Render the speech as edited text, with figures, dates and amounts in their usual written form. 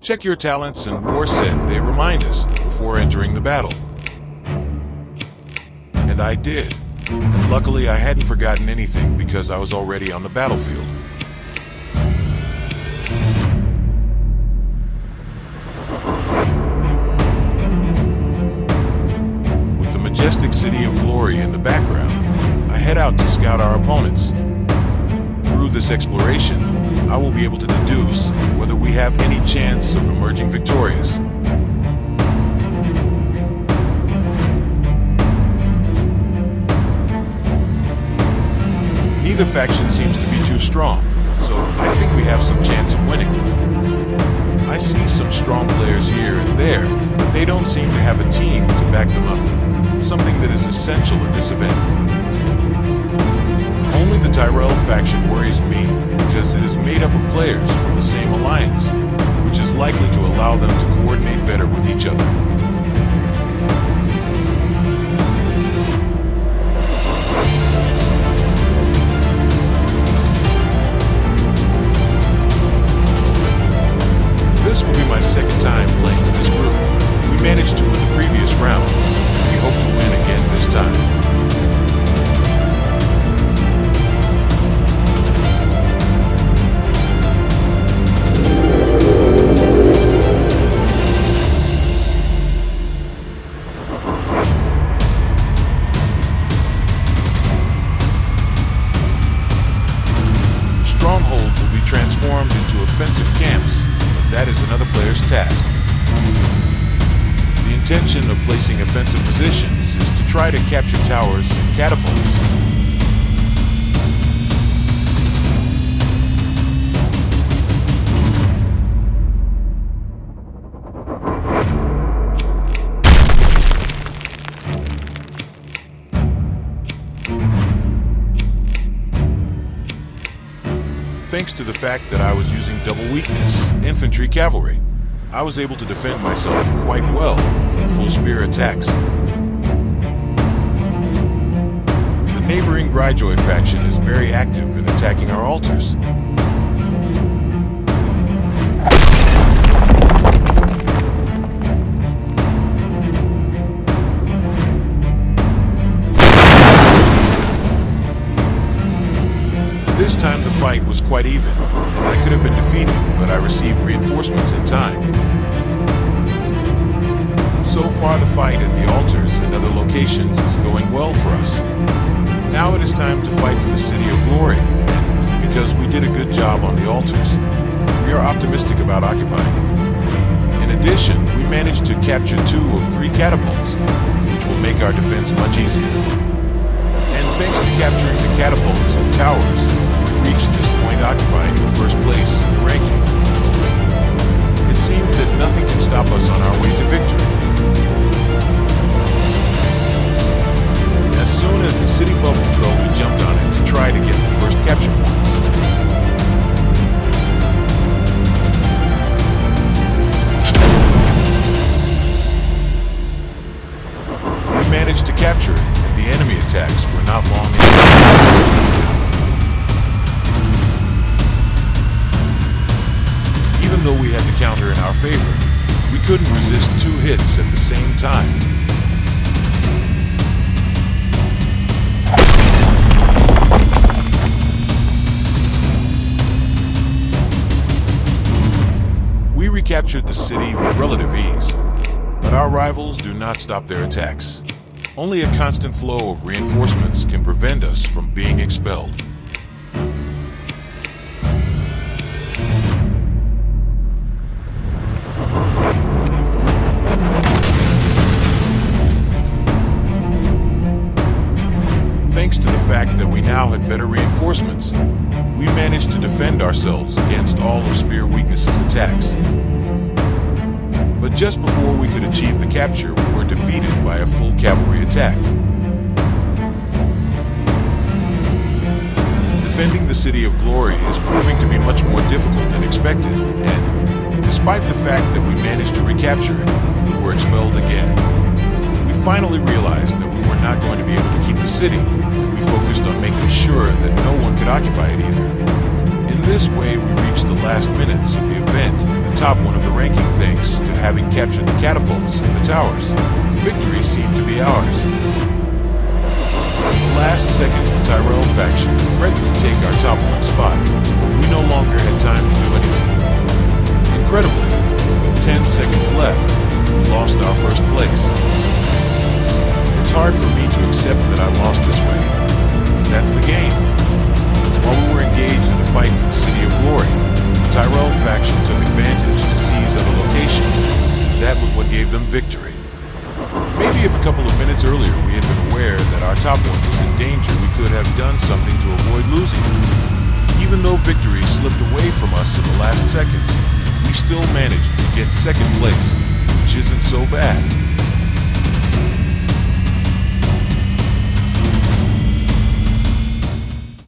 Check your talents and war set, they remind us, before entering the battle. And I did. And luckily I hadn't forgotten anything because I was already on the battlefield. With the majestic city of glory in the background, I head out to scout our opponents. Through this exploration, I will be able to deduce whether we have any chance of emerging victorious. Neither faction seems to be too strong, so I think we have some chance of winning. I see some strong players here and there, but they don't seem to have a team to back them up, something that is essential in this event. Only the Tyrell faction worries me because it is made up of players from the same alliance, which is likely to allow them to coordinate better with each other. This will be my second time playing with this group. We managed to win the previous round. We hope to win again this time. Strongholds will be transformed into offensive camps. That is another player's task. The intention of placing offensive positions is to try to capture towers and catapults. Thanks to the fact that I was using double weakness, infantry cavalry, I was able to defend myself quite well from full spear attacks. The neighboring Greyjoy faction is very active in attacking our altars. This time the fight was quite even, and I could have been defeated, but I received reinforcements in time. So far the fight at the altars and other locations is going well for us. Now it is time to fight for the City of Glory, and because we did a good job on the altars, we are optimistic about occupying it. In addition, we managed to capture 2 of 3 catapults, which will make our defense much easier. And thanks to capturing the catapults and towers, we reached this point occupying the first place in the ranking. It seems that nothing can stop us on our way to victory. As soon as the city bubble fell, we jumped on it to try to get the first capture points. We managed to capture it, and the enemy attacks were not long in. Even though we had the counter in our favor, we couldn't resist 2 hits at the same time. We recaptured the city with relative ease, but our rivals do not stop their attacks. Only a constant flow of reinforcements can prevent us from being expelled. Thanks to the fact that we now had better reinforcements, we managed to defend ourselves against all of Spear Weakness's attacks. But just before we could achieve the capture, we were defeated by a full cavalry attack. Defending the City of Glory is proving to be much more difficult than expected, and despite the fact that we managed to recapture it, we were expelled again. We finally realized that we were not going to be able to keep the city, and we focused on making sure that no one could occupy it either. In this way, we reached the last minutes of the event, and the top one of the ranking thanks to having captured the catapults and the towers. Victory seemed to be ours. In the last seconds, the Tyrell faction threatened to take our top one spot, but we no longer had time to do anything. Incredibly, with 10 seconds left, we lost our first place. It's hard for me to accept that I lost this way, but that's the game. While we were engaged in the fight for the City of Glory, the Tyrell faction took advantage to seize other locations. That was what gave them victory. Maybe if a couple of minutes earlier we had been aware that our top one was in danger, we could have done something to avoid losing it. Even though victory slipped away from us in the last seconds, we still managed to get second place, which isn't so bad.